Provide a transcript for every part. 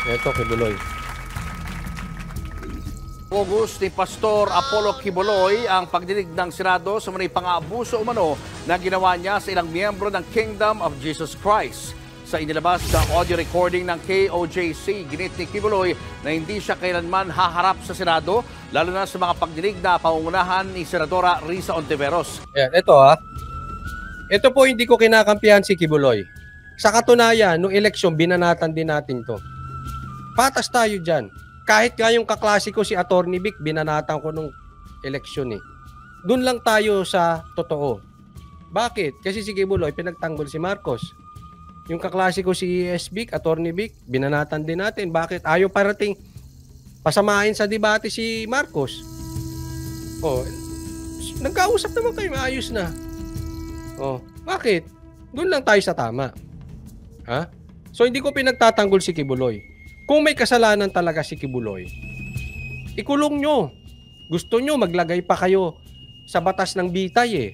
Ito, Kibuloy. August ni Pastor Apollo Quiboloy ang pagdinig ng Senado sa mga pang-aabuso umano na ginawa niya sa ilang miyembro ng Kingdom of Jesus Christ. Sa inilabas na audio recording ng KOJC, ginit ni Quiboloy na hindi siya kailanman haharap sa Senado, lalo na sa mga pagdinig na pangungunahan ni Senadora Risa Ontiveros. Ayan, ito Ito po hindi ko kinakampihan si Kibuloy. Sa katunayan, nung eleksyon, binanatan din natin to. Patas tayo dyan. Kahit nga yung kaklase ko si Attorney Vic, binanatan ko nung eleksyon eh. Doon lang tayo sa totoo. Bakit? Kasi si Kibuloy, pinagtanggol si Marcos. Yung kaklase ko si ES Vic, Attorney Vic, binanatan din natin. Bakit? Ayaw parating pasamahin sa debate si Marcos. Oh, nagkausap naman kayo, maayos na. Oh, bakit? Doon lang tayo sa tama. Ha? So hindi ko pinagtatanggol si Kibuloy. Kung may kasalanan talaga si Kibuloy, ikulong nyo. Gusto nyo, maglagay pa kayo sa batas ng bitay eh.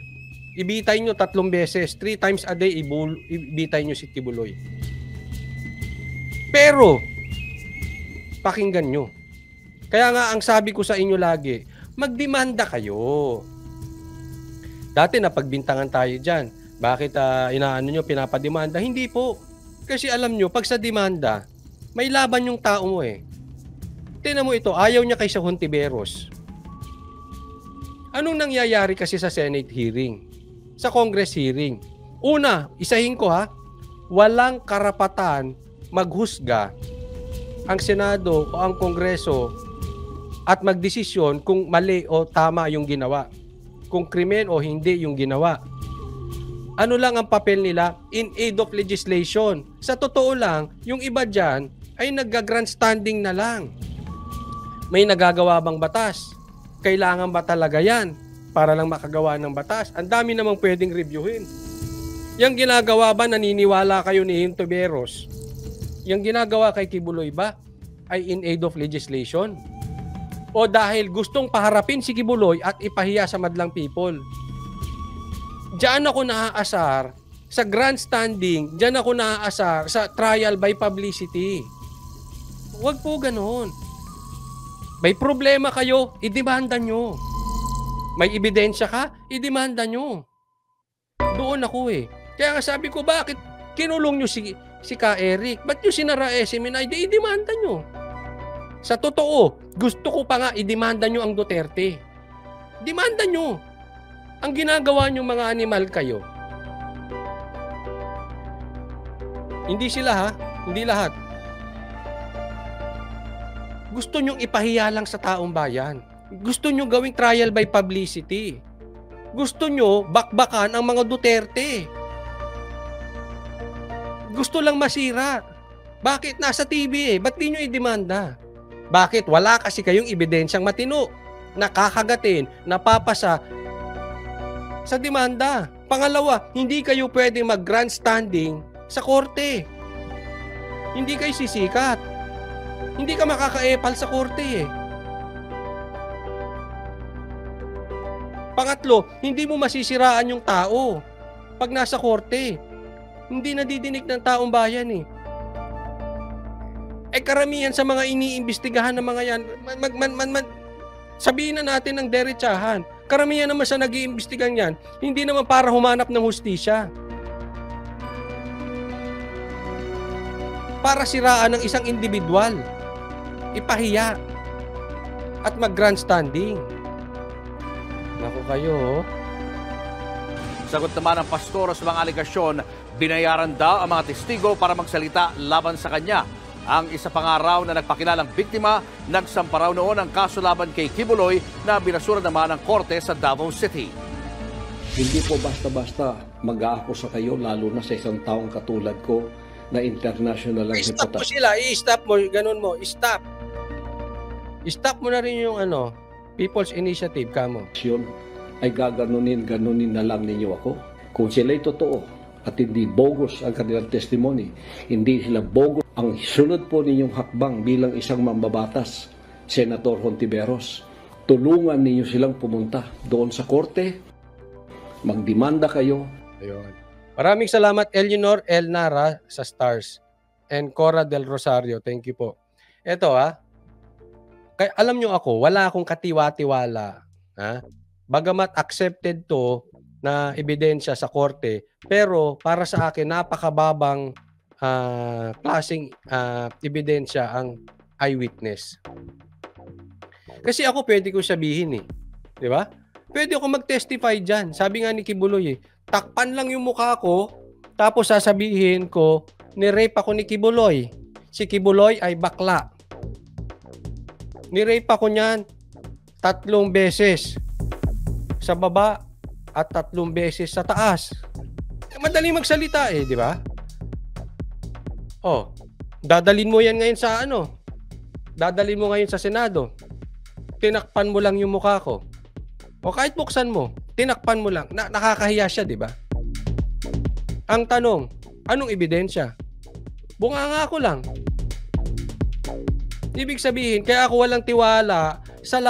Ibitay nyo 3 beses, 3 times a day, ibitay nyo si Kibuloy. Pero, pakinggan nyo. Kaya nga ang sabi ko sa inyo lagi, magdemanda kayo. Dati napagbintangan tayo dyan. Bakit inaano nyo, pinapademanda? Hindi po. Kasi alam nyo, pag sa demanda, may laban yung tao mo eh. Tingnan mo ito, ayaw niya kay sa Hontiveros. Anong nangyayari kasi sa Senate hearing? Sa Congress hearing? Una, isahin ko walang karapatan maghusga ang Senado o ang Kongreso at magdesisyon kung mali o tama yung ginawa. Kung krimen o hindi yung ginawa. Ano lang ang papel nila? In aid of legislation. Sa totoo lang, yung iba dyan ay nagga-grandstanding na lang. May nagagawa bang batas? Kailangan ba talaga yan para lang makagawa ng batas? Ang dami namang pwedeng reviewin. Yung ginagawa ba, naniniwala kayo ni Hontiveros? Yung ginagawa kay Kibuloy ba ay in aid of legislation? O dahil gustong paharapin si Kibuloy at ipahiya sa madlang people? Diyan ako naaasar sa grandstanding, diyan ako naaasar sa trial by publicity. Huwag po ganoon. May problema kayo, idemanda nyo. May ebidensya ka, idemanda nyo. Doon ako eh. Kaya nga sabi ko, bakit kinulong nyo si Ka Eric? Ba't nyo sinara SMNI? Idemanda nyo. Sa totoo, gusto ko pa nga idemanda nyo ang Duterte. Demanda nyo. Ang ginagawa nyo mga animal kayo. Hindi sila hindi lahat. Gusto nyong ipahiya lang sa taong bayan. Gusto nyo gawing trial by publicity. Gusto nyo bakbakan ang mga Duterte. Gusto lang masira. Bakit? Nasa TV eh. Ba't di nyo idemanda? Bakit? Wala kasi kayong ebidensyang matino. Nakakagatin, napapasa sa demanda. Pangalawa, hindi kayo pwede mag-grandstanding sa korte. Hindi kayo sisikat. Hindi ka makakaepal sa korte eh. Pangatlo, hindi mo masisiraan yung tao pag nasa korte. Hindi nadidinig ng taong bayan eh. Karamihan sa mga iniimbestigahan ng mga yan, sabihin na natin ng derechahan. Karamihan naman sa nag-iimbestigan yan, hindi naman para humanap ng hustisya. Para siraan ng isang individual. Ipahiya. At mag-grandstanding. Naku kayo. Sagot naman ng pastor sa mga alegasyon, binayaran daw ang mga testigo para magsalita laban sa kanya. Ang isa pang araw na nagpakilalang biktima, nagsampa raw noon ang kaso laban kay Kibuloy na binasura naman ng korte sa Davao City. Hindi po basta-basta mag-aakusa kayo, lalo na sa isang taong katulad ko na international ang I-stop mo reputasyon. sila, i-stop mo, ganun mo, i-stop. I-stop mo na rin yung People's Initiative, kamo. Ay ganunin na lang ninyo ako. Kung sila'y totoo at hindi bogus ang kanilang testimony, hindi sila bogus, ang sunod po ninyong hakbang bilang isang mambabatas, Senator Hontiveros, tulungan ninyo silang pumunta doon sa korte, magdemanda kayo. Ayun. Maraming salamat, Eleanor L. Nara sa Stars and Cora Del Rosario. Thank you po. Eto kaya alam nyo ako, wala akong katiwa-tiwala. Bagamat accepted to na ebidensya sa korte, pero para sa akin, napakababang klaseng ebidensya ang eyewitness. Kasi ako pwede ko sabihin di ba? Pwede ako mag-testify dyan. Sabi nga ni Kibuloy takpan lang yung mukha ko, tapos sasabihin ko, ni-rape ako ni Kibuloy. Si Kibuloy ay bakla. Ni-rape ako niyan 3 beses sa baba at 3 beses sa taas. Madali magsalita di ba? Dadalin mo yan ngayon sa dadalin mo ngayon sa Senado. Tinakpan mo lang yung mukha ko. O kahit buksan mo, tinakpan mo lang. Nakakahiya siya, di ba? Ang tanong, anong ebidensya? Bunganga ko lang. Ibig sabihin, kaya ako walang tiwala sa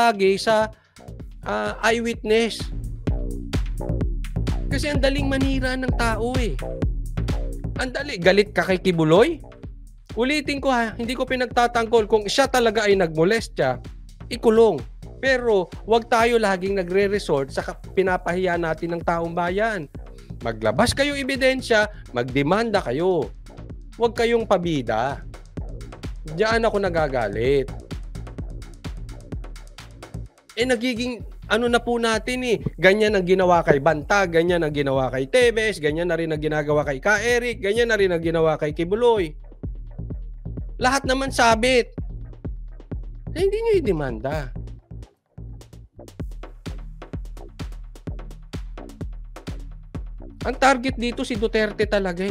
eyewitness. Kasi ang daling manira ng tao Ang dali. Galit ka kay Kibuloy? Ulitin ko hindi ko pinagtatanggol. Kung siya talaga ay nagmolestya, ikulong. Pero wag tayo laging nagre-resort sa pinapahiya natin ng taong bayan. Maglabas kayo ebidensya, magdemanda kayo. Wag kayong pabida. Diyan ako nagagalit. Nagiging na po natin ganyan ang ginawa kay Bantag, ganyan ang ginawa kay Tebes, ganyan na rin ang ginagawa kay Ka Eric, ganyan na rin ang ginawa kay Kibuloy. Lahat naman sabit. Hindi nyo i-demanda. Ang target dito si Duterte talaga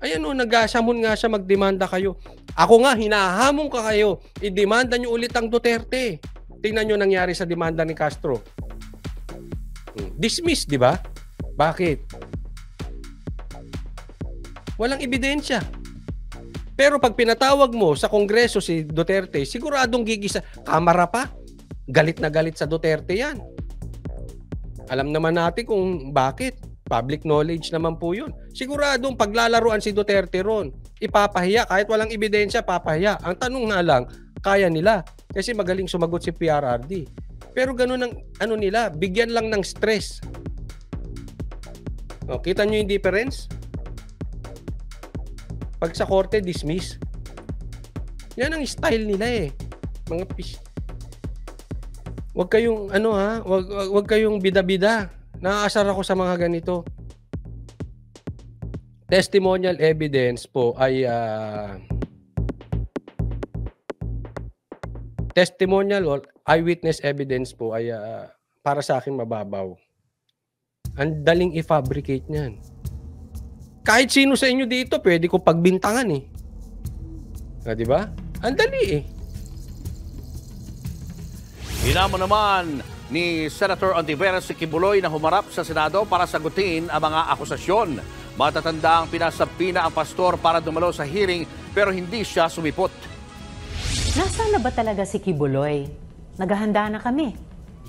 Ayan nagsasamon nga siya, magdemanda kayo. Ako nga, hinahamon ka kayo. I-demanda nyo ulit ang Duterte. Tingnan nyo nangyari sa demanda ni Castro. Dismiss, di ba? Bakit? Walang ebidensya. Pero pag pinatawag mo sa Kongreso si Duterte, siguradong gigisa. Kamara pa. Galit na galit sa Duterte yan. Alam naman natin kung bakit. Public knowledge naman po yun. Siguradong paglalaruan si Duterte ron. Ipapahiya. Kahit walang ebidensya, papahiya. Ang tanong nga lang, kaya nila. Kasi magaling sumagot si PRRD. Pero ganun ang nila, bigyan lang ng stress. Kita nyo yung difference? Pag sa korte, dismiss. Yan ang style nila Mga Wag kayong wag kayong bida-bida. Naaasar ako sa mga ganito. Testimonial evidence po ay testimonial or eyewitness evidence po ay para sa akin mababaw. Ang daling i-fabricate niyan. Kahit sino sa inyo dito, pwede ko pagbintangan di ba? Ang dali Hinamo naman ni Senator Ontiveros si Kibuloy na humarap sa Senado para sagutin ang mga akusasyon. Matatanda ang pinasabi na ang pastor para dumalo sa hearing pero hindi siya sumipot. Nasaan na ba talaga si Kibuloy? Naghahanda na kami.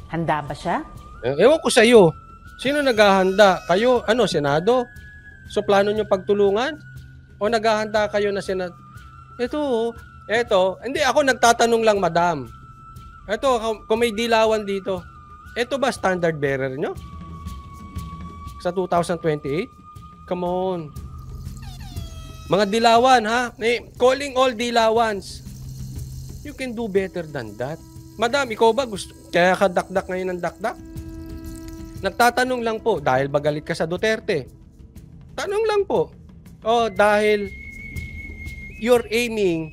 Handa ba siya? Ewan ko sa iyo. Sino naghahanda? Kayo, Senado? So plano nyo pagtulungan? O naghahanda kayo na Senado? Ito, hindi ako nagtatanong lang, madam. Ito, kung may dilawan dito, ito ba standard bearer nyo? Sa 2028? Come on. Mga dilawan, calling all dilawans. You can do better than that. Madam, ikaw ba gusto? Kaya ka dakdak ngayon ng dakdak? Nagtatanong lang po, dahil ba galit ka sa Duterte? Tanong lang po. Dahil you're aiming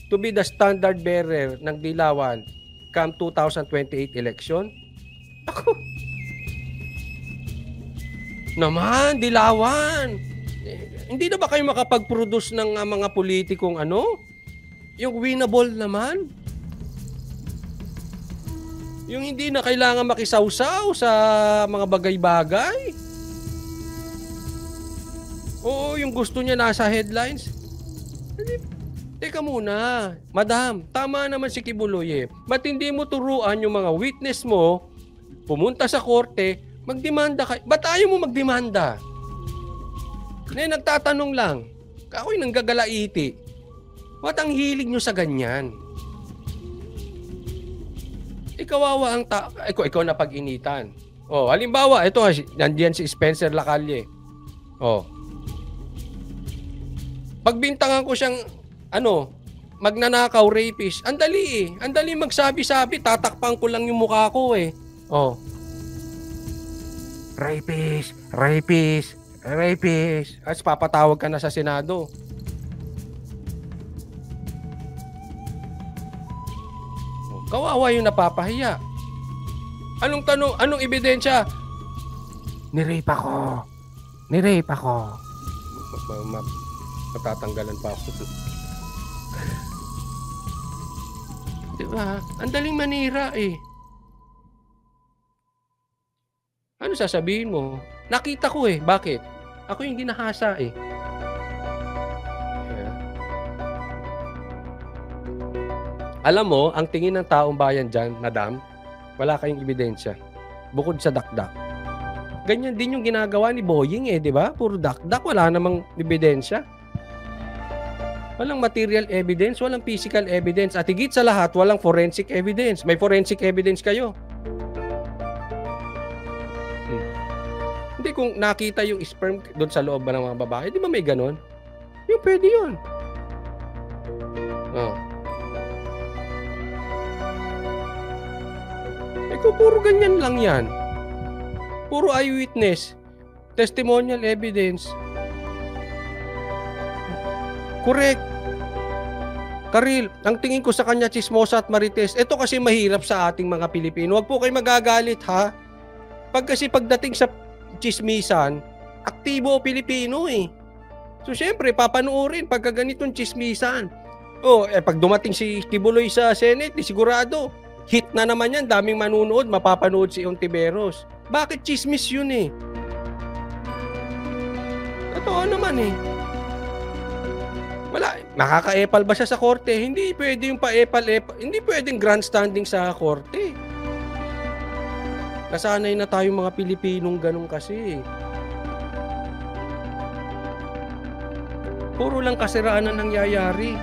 to be the standard bearer ng dilawan come 2028 election? Ako. Naman, dilawan. Hindi na ba kayo makapag-produce ng mga politikong yung winnable naman? Yung hindi na kailangan makisawsaw sa mga bagay-bagay? Oo, yung gusto niya nasa headlines. Teka muna, madam, tama naman si Kibuloy Ba't hindi mo turuan yung mga witness mo, pumunta sa korte, magdemanda kayo? Ba't ayaw mo magdemanda? Nagtatanong lang. Ako'y nanggagalaiti. What ang hilig nyo sa ganyan? Kawawa ang ikaw na pag-initan. Oh, halimbawa, ito nandiyan si Spencer Lacalle. Oh. Pagbintangan ko siyang magnanakaw, rapist. Ang dali eh. Ang dali magsabi-sabi, tatakpan ko lang yung mukha ko eh. Oh. Rapist, rapist, rapist. At papatawag ka na sa Senado. Kawawa yung napapahiya. Anong tanong? Anong ebidensya? Ni-rape ako. Ni-rape ako. Matatanggalan pa ako. Diba? Ang daling manira eh. Ano sasabihin mo? Nakita ko eh. Bakit? Ako yung ginahasa eh. Alam mo, ang tingin ng taong bayan dyan, madam, wala kayong ebidensya. Bukod sa dakdak. Ganyan din yung ginagawa ni Boying eh, di ba? Puro dakdak, wala namang ebidensya. Walang material evidence, walang physical evidence. At higit sa lahat, walang forensic evidence. May forensic evidence kayo. Hindi kung nakita yung sperm doon sa loob ba ng mga babae, di ba may ganon? Yung pwede yun. Oh. Kung puro ganyan lang yan. Puro eyewitness. Testimonial evidence. Correct. Karil, ang tingin ko sa kanya chismosa at marites. Ito kasi mahirap sa ating mga Pilipino. Huwag po kayo magagalit ha. Kasi pagdating sa chismisan, aktibo o Pilipino eh. So syempre, papanoorin pagka ganitong chismisan. Pag dumating si Kibuloy sa Senate, sigurado. Hit na naman yan, daming manunood, mapapanood si Ontiveros. Bakit chismis yun eh? Totoo naman eh. Wala, makaka-epal ba siya sa korte? Hindi pwede yung pa-epal-epal. Hindi pwedeng grandstanding sa korte. Nasanay na tayong mga Pilipinong ganun kasi. Puro lang kasiraan ang nangyayari.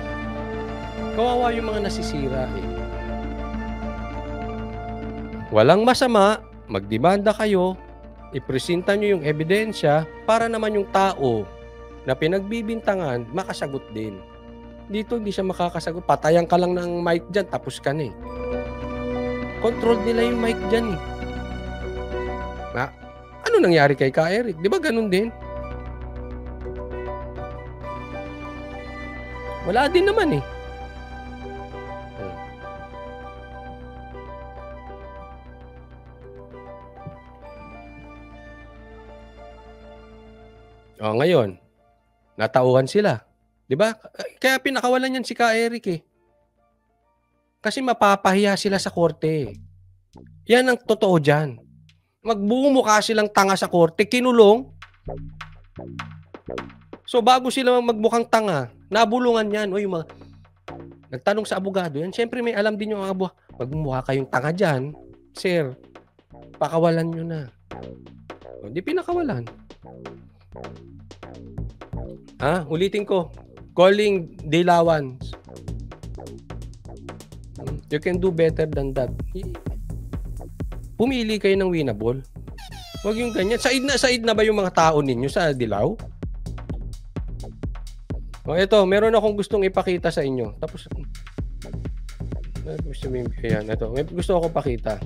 Kawawa yung mga nasisira eh. Walang masama, magdemanda kayo, ipresenta nyo yung ebidensya para naman yung tao na pinagbibintangan makasagot din. Dito hindi siya makakasagot. Patayan ka lang ng mic dyan, tapos ka na eh. Control nila yung mic dyan eh. Ano nangyari kay Ka Eric? Di ba ganun din? Wala din naman eh. Ngayon, natauhan sila. 'Di ba? Kaya pinakawalan yan si Ka Eric eh. Kasi mapapahiya sila sa korte. Yan ang totoo diyan. Magbumukha silang tanga sa korte, kinulong. So bago sila magmukhang tanga, nabulungan yan. O yung mga nagtanong sa abogado yan, syempre may alam din yung abogado. Magmumukha kayong tanga diyan, sir. Pakawalan nyo na. Hindi pinakawalan. Ulitin ko. Calling Dilawan. You can do better than that. Pumili kayo ng winnable. Huwag yung ganyan. Said na ba yung mga tao ninyo sa Dilaw? Ito, meron akong gustong ipakita sa inyo. Tapos, ayan, ito. May gusto akong pakita.